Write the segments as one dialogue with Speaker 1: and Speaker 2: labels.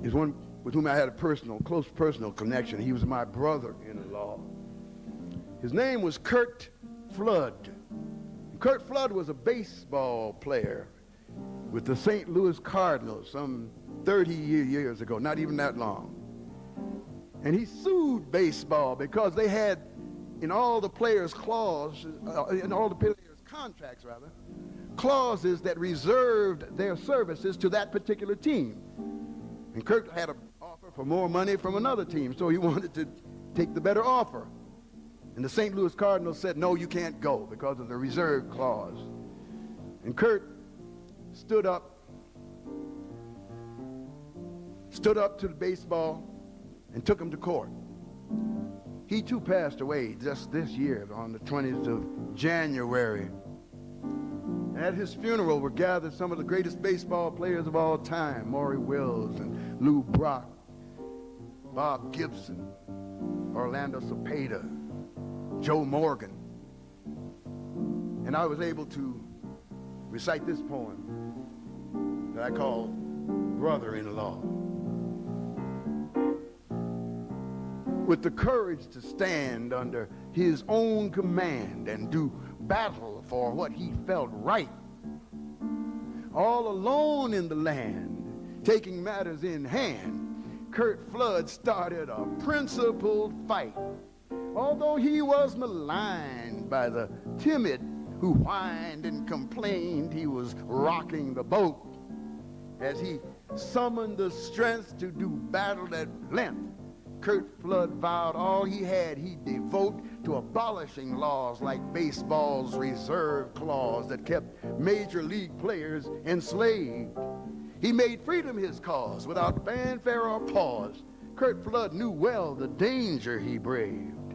Speaker 1: is one with whom I had a close personal connection. He was my brother-in-law. His name was CURT FLOOD. CURT FLOOD was a baseball player with the St. Louis Cardinals some 30 years ago, not even that long. And he sued baseball because they had, in all the players' contracts, clauses that reserved their services to that particular team. And CURT had an offer for more money from another team, so he wanted to take the better offer. And the St. Louis Cardinals said, no, you can't go because of the reserve clause. And CURT stood up to the baseball and took him to court. He too passed away just this year on the 20th of January. At his funeral were gathered some of the greatest baseball players of all time, Maury Wills and Lou Brock, Bob Gibson, Orlando Cepeda, Joe Morgan. And I was able to recite this poem that I call Brother-in-Law. With the courage to stand under his own command and do battle for what he felt right, all alone in the land, taking matters in hand, CURT FLOOD started a principled fight. Although he was maligned by the timid who whined and complained, he was rocking the boat as he summoned the strength to do battle at length. CURT FLOOD vowed all he had he'd devote to abolishing laws like baseball's reserve clause that kept major league players enslaved. He made freedom his cause without fanfare or pause. CURT FLOOD knew well the danger he braved,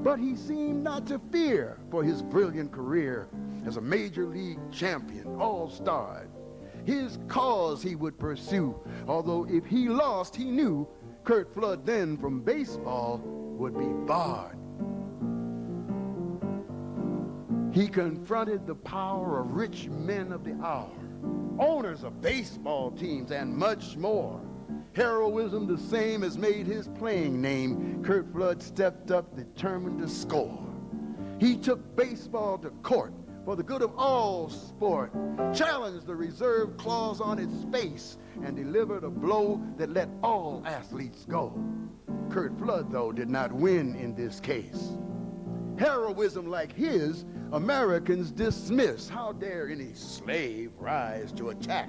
Speaker 1: but he seemed not to fear for his brilliant career as a major league champion, all-starred. His cause he would pursue, although if he lost, he knew CURT FLOOD then from baseball would be barred. He confronted the power of rich men of the hour, owners of baseball teams, and much more. Heroism the same as made his playing name. CURT FLOOD stepped up determined to score. He took baseball to court for the good of all sport, challenged the reserve clause on its face, and delivered a blow that let all athletes go. CURT FLOOD, though, did not win in this case. Heroism like his, Americans dismiss. How dare any slave rise to attack?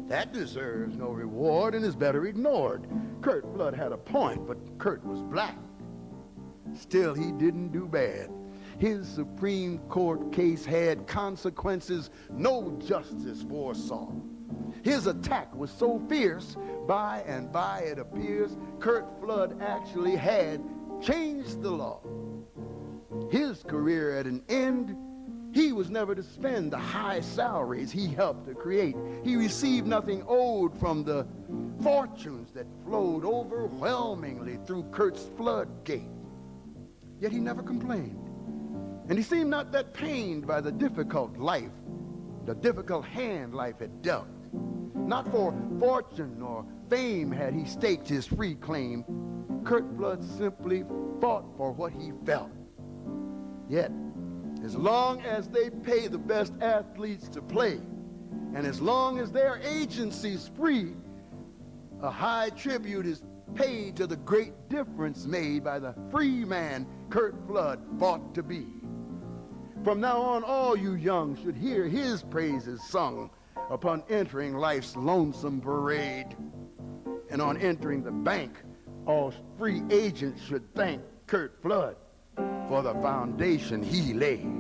Speaker 1: That deserves no reward and is better ignored. CURT FLOOD had a point, but CURT was black. Still, he didn't do bad. His Supreme Court case had consequences no justice foresaw. His attack was so fierce, by and by it appears, CURT FLOOD actually had changed the law. His career at an end, he was never to spend the high salaries he helped to create. He received nothing owed from the fortunes that flowed overwhelmingly through CURT's floodgate. Yet he never complained. And he seemed not that pained by the difficult hand life had dealt. Not for fortune or fame had he staked his free claim. CURT FLOOD simply fought for what he felt. Yet, as long as they pay the best athletes to play, and as long as their agency's free, a high tribute is paid to the great difference made by the free man CURT FLOOD fought to be. From now on, all you young should hear his praises sung upon entering life's lonesome parade. And on entering the bank, all free agents should thank CURT FLOOD for the foundation he laid.